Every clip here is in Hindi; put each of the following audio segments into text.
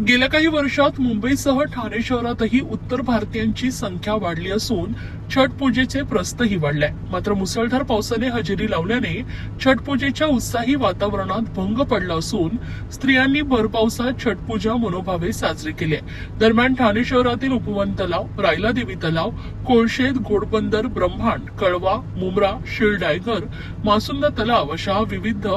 गेल्या काही वर्षात मुंबईसह ठाणे शहरातही उत्तर भारतीयांची संख्या वाढली असून छठ पूजेचे प्रस्तही वाढले। मात्र मुसळधार पावसाने हजेरी लावल्याने छठ पूजेच्या उत्साही वातावरणात भंग पडला असून स्त्रियांनी भर पावसात छठ पूजा मनोभावे साजरी केली। दरम्यान ठाणे शहरातील उपवन तलाव, रायला देवी तलाव, कोळशेत, घोडबंदर, ब्रह्मांड, कळवा, मुंब्रा, शिळडायघर, मासुंदा तलाव अशा विविध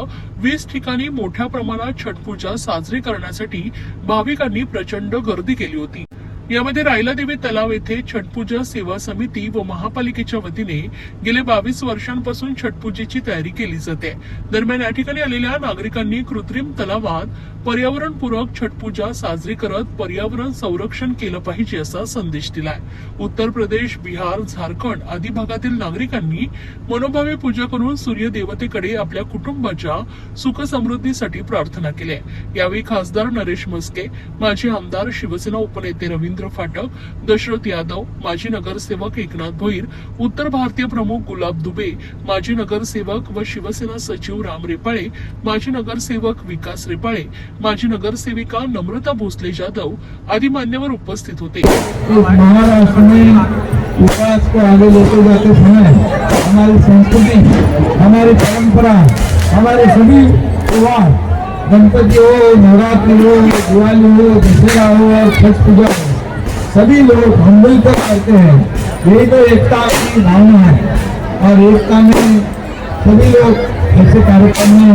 20 ठिकाणी मोठ्या प्रमाणात छठ पूजा साजरी करण्यासाठी भाविकांनी प्रचंड गर्दी केली होती। यामध्ये रायला देवी तलाव येथे छठपूजा सेवा समिती व महापालिकेच्या वतीने गेले 22 वर्षांपासून छठपूजेची तयारी केली जाते। दरम्यान या ठिकाणी आलेल्या नागरिकांनी कृत्रिम तलावात पर्यावरणपूरक छठपूजा साजरी करत पर्यावरण संरक्षण केलं पाहिजे असा संदेश दिलाय। उत्तर प्रदेश, बिहार, झारखंड आदी भागातील नागरिकांनी मनोभावे पूजा करून सूर्य देवतेकडे आपल्या कुटुंबाच्या सुख समृद्धीसाठी प्रार्थना केली। यावेळी खासदार नरेश मस्के, माजी आमदार, शिवसेना उपनेते रवींद्र फाटक, दशरथ यादव, माजी नगरसेवक एकनाथ भोईर, उत्तर भारतीय प्रमुख गुलाब दुबे, माजी नगरसेवक व शिवसेना सचिव राम रेपाळे, माजी नगरसेवक विकास रेपाळे, माजी नगरसेविका नम्रता भोसले जाधव आदी मान्यवर उपस्थित होते। महाराष्ट्र में विकास को आगे लेके जाते समय हमारी संस्कृति, हमारी परंपरा, हमारे सभी त्योहार, गणपति हो, नवरात्रि हो, दिवाली हो, दशहरा हो और छठ पूजा हो, सभी लोग हम मिलकर करते हैं। यही तो एकता की भावना है और एकता में सभी लोग ऐसे कार्यक्रम में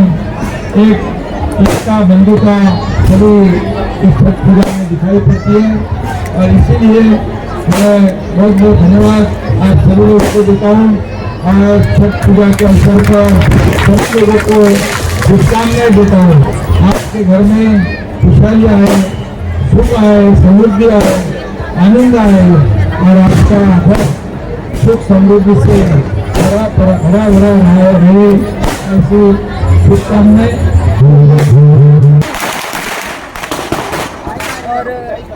एकता बंधुता सभी इस छठ पूजा में दिखाई पड़ती है और इसीलिए मैं बहुत बहुत धन्यवाद आज सभी लोगों को देता हूँ। और छठ पूजा के अवसर पर सभी लोगों को शुभकामनाएं देता हूँ। आपके घर में खुशहाली आए, सुख आए, समृद्धि आए, आनंद आए और आपका घर सुख समृद्धि से हरा भरा रहे, ऐसी शुभकामनाएं। और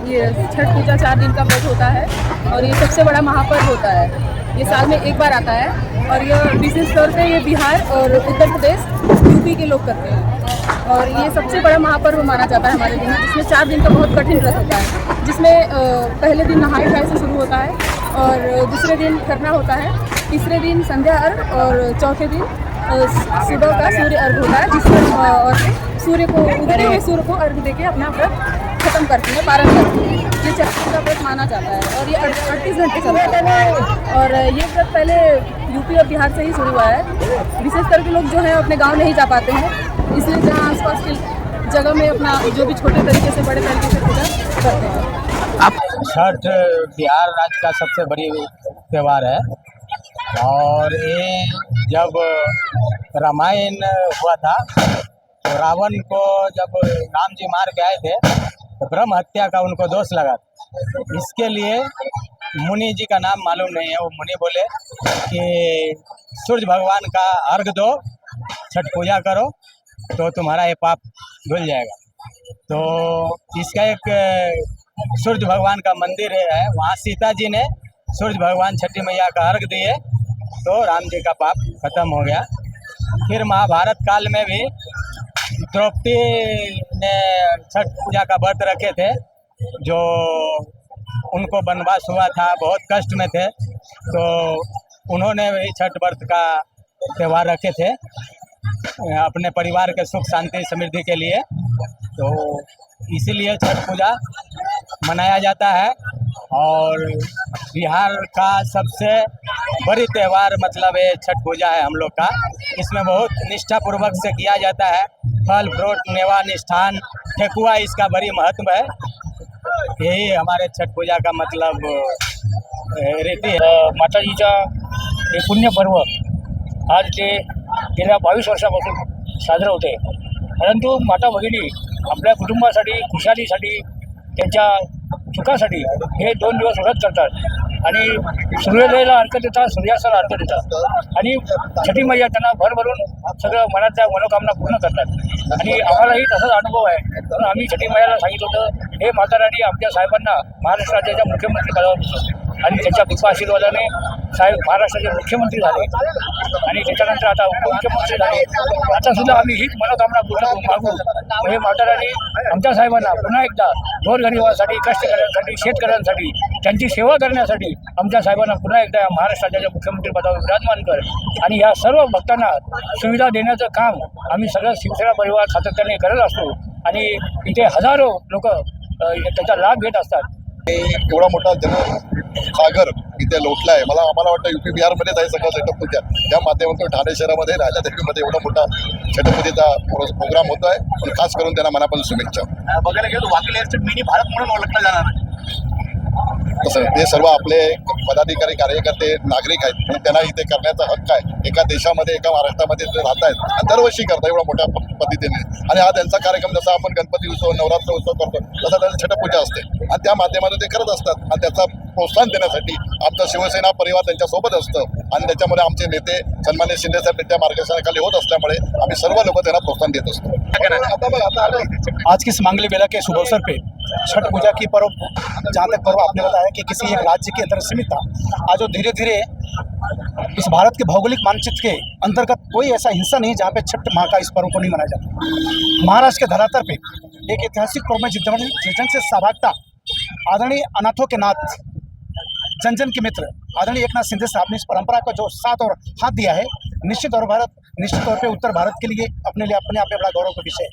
ये छठ पूजा 4 दिन का व्रत होता है और ये सबसे बड़ा महापर्व होता है। ये साल में एक बार आता है और ये विशेष तौर पे ये बिहार और उत्तर प्रदेश, यूपी के लोग करते हैं और ये सबसे बड़ा महापर्व माना जाता है हमारे दिन में, जिसमें 4 दिन का बहुत कठिन व्रत होता है, जिसमें पहले दिन नहाय खाए से शुरू होता है और दूसरे दिन खरना होता है, तीसरे दिन संध्या अर्घ और चौथे दिन सुबह का सूर्य अर्घ होता है, जिसमें और सूर्य को उगते हुए सूर्य को अर्घ देके अपना व्रत खत्म करती है, पारण करती है। ये छठ का व्रत माना जाता है और ये 38 घंटे चलता है और ये व्रत पहले यूपी और बिहार से ही शुरू हुआ है। विशेष करके लोग जो है अपने गांव नहीं जा पाते हैं, इसलिए जहाँ आसपास की जगह में अपना जो भी छोटे तरीके से बड़े तरीके से पूजा करते हैं। छठ बिहार राज्य का सबसे बड़ी त्यौहार है और ये जब रामायण हुआ था तो रावण को जब राम जी मार के आए थे तो ब्रह्म हत्या का उनको दोष लगा। इसके लिए मुनि जी का नाम मालूम नहीं है, वो मुनि बोले कि सूर्य भगवान का अर्घ दो, छठ पूजा करो तो तुम्हारा ये पाप धुल जाएगा। तो इसका एक सूर्य भगवान का मंदिर है, वहाँ सीता जी ने सूर्य भगवान छठी मैया का अर्घ दिए तो राम जी का पाप खत्म हो गया। फिर महाभारत काल में भी द्रौपदी ने छठ पूजा का व्रत रखे थे, जो उनको वनवास हुआ था, बहुत कष्ट में थे, तो उन्होंने वही छठ व्रत का त्यौहार रखे थे अपने परिवार के सुख शांति समृद्धि के लिए। तो इसीलिए छठ पूजा मनाया जाता है और बिहार का सबसे बड़ी त्यौहार मतलब ये छठ पूजा है हम लोग का। इसमें बहुत निष्ठापूर्वक से किया जाता है, फल फ्रूट मेवा निष्ठान ठेकुआ इसका बड़ी महत्व है। यही हमारे छठ पूजा का मतलब रीति है। माताजीचा हे पुण्य पर्व आज ते गेल्या 22 वर्षापासून साजरं होते, परंतु माता भगिनी आपल्या कुटुंबासाठी, खुशालीसाठी, त्यांच्या सुखासाठी हे 2 दिवस व्रत करतात आणि सूर्योदयाला अर्घ देतात, सूर्यास्ताला अर्घ देतात आणि छठी मैया त्यांना भरभरून सगळं मनातल्या मनोकामना पूर्ण करतात आणि आम्हालाही तसाच अनुभव आहे। म्हणून आम्ही छठी मैयाला सांगितलं होतं, हे माता राणी आमच्या साहेबांना महाराष्ट्र राज्याच्या मुख्यमंत्री पदावर बसव आणि त्यांच्या कृपा आशीर्वादाने साहेब महाराष्ट्राचे मुख्यमंत्री झाले आणि त्याच्यानंतर आता उपमुख्यमंत्री झाले. आता सुद्धा आम्ही हीच मनोकामना पूर्ण मागू. हे म्हाताऱ्यांनी आमच्या साहेबांना पुन्हा एकदा गोरगरिबांसाठी, कष्टकऱ्यांसाठी, शेतकऱ्यांसाठी, त्यांची सेवा करण्यासाठी आमच्या साहेबांना पुन्हा एकदा या महाराष्ट्राच्या मुख्यमंत्री पदावर विराजमान कर आणि या सर्व भक्तांना सुविधा देण्याचं काम आम्ही सगळं शिवसेना परिवार सातत्याने करत असतो आणि इथे हजारो लोक त्याचा लाभ घेत असतात. एवढा मोठा जनसागर इथे लोटला आहे. आम्हाला वाटतं युपी बिहारमध्येच आहे सगळं छटपूजा. त्या माध्यमातून ठाणे शहरामध्ये राजादेवीमध्ये एवढा मोठा छटपूजेचा प्रोग्राम होतो आहे. पण खास करून त्यांना मनापासून शुभेच्छा. बघायला गेलो वाकले एस्टेट मिनी भारत म्हणून ओळखलं जाणार आहे. तसं ते सर्व आपले पदाधिकारी, कार्यकर्ते, नागरिक आहेत आणि त्यांना इथे करण्याचा हक्क आहे. एका देशामध्ये, एका महाराष्ट्रामध्ये ते राहत आहेत आणि दरवर्षी करतात एवढ्या मोठ्या पद्धतीने. आणि हा त्यांचा कार्यक्रम जसा आपण गणपती उत्सव, नवरात्र उत्सव करतो तसा त्यांची छटपूजा असते आणि त्या माध्यमातून ते करत असतात. आणि त्याचा प्रोत्साहन देण्यासाठी आमचा शिवसेना परिवार त्यांच्यासोबत असतं आणि त्याच्यामुळे आमचे नेते सन्मान्य शिंदे साहेब त्यांच्या मार्गदर्शनाखाली होत असल्यामुळे आम्ही सर्व लोक त्यांना प्रोत्साहन देत असतो. आज की इस मांगलिक बेला के शुभ अवसर पे छठ पूजा की पर्व, जहाँ तक पर्व आपने बताया कि किसी एक राज्य के अंदर सीमित था, आज वो धीरे धीरे इस भारत के भौगोलिक मानचित्र के अंतर्गत कोई ऐसा हिस्सा नहीं जहाँ पे छठ माह का इस पर्व को नहीं मनाया जाता. महाराष्ट्र के धरातल पे एक ऐतिहासिक पर्व में जन से सहभागिता, आदरणीय अनाथों के नाथ, जन जन के मित्र आदरणीय एकनाथ शिंदे साहब ने इस परंपरा को जो साथ और हाथ दिया है, निश्चित तौर पे उत्तर भारत के लिए अपने आप में बड़ा गौरव का विषय है.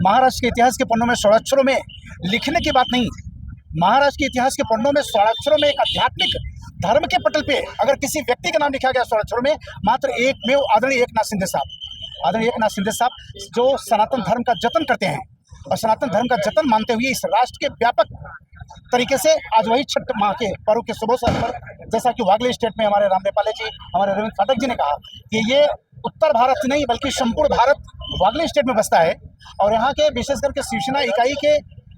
महाराष्ट्र के इतिहास के पन्नों में स्वराक्षरों में लिखने की बात नहीं, महाराष्ट्र के इतिहास के पन्नों में स्वराक्षरों में एक आध्यात्मिक धर्म के पटल पे अगर किसी व्यक्ति का नाम लिखा गया स्वराक्षरों में, मात्र एक में आदरणीय एकनाथ शिंदे साहब जो सनातन धर्म का जतन करते हैं और सनातन धर्म का जतन मानते हुए इस राष्ट्र के व्यापक तरीके से आज वही छठ माह के पर्व के शुभ अवसर पर, जैसा कि वागले स्टेट में हमारे राम नेपाले जी, हमारे रविंद्र फाटक जी ने कहा कि ये उत्तर भारत नहीं बल्कि संपूर्ण भारत वागले स्टेट में बसता है. और यहाँ के विशेष करके शिवसेना इकाई के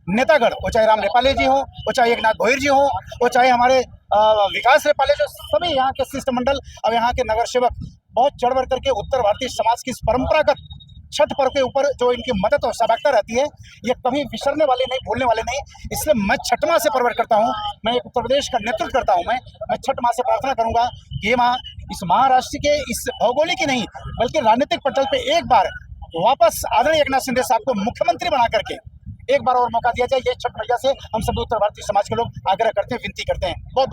नेतागण, वो चाहे राम नेपाले जी हों, वो चाहे एकनाथ भोईर जी हों, वो चाहे हमारे विकास नेपाले, जो सभी यहाँ के शिष्टमंडल और यहाँ के नगर सेवक बहुत चढ़ बढ़ करके उत्तर भारतीय समाज की इस परंपरागत छठ पर्व के ऊपर जो इनकी मदद और सहभागिता रहती है, ये कभी विसरने वाले नहीं, भूलने वाले नहीं. इसलिए मैं छठ माह से परवर करता हूँ, मैं एक उत्तर प्रदेश का नेतृत्व करता हूँ. मैं छठ माह से प्रार्थना करूँगा कि ये माह इस महाराष्ट्र के इस भौगोलिक ही नहीं बल्कि राजनीतिक पटल पे एक बार वापस आदरणीय एकनाथ शिंदे साहब को मुख्यमंत्री बना करके एक बार और मौका दिया जाए. ये छठ मैया से हम सभी उत्तर भारतीय समाज के लोग आग्रह करते हैं, विनती करते हैं. बहुत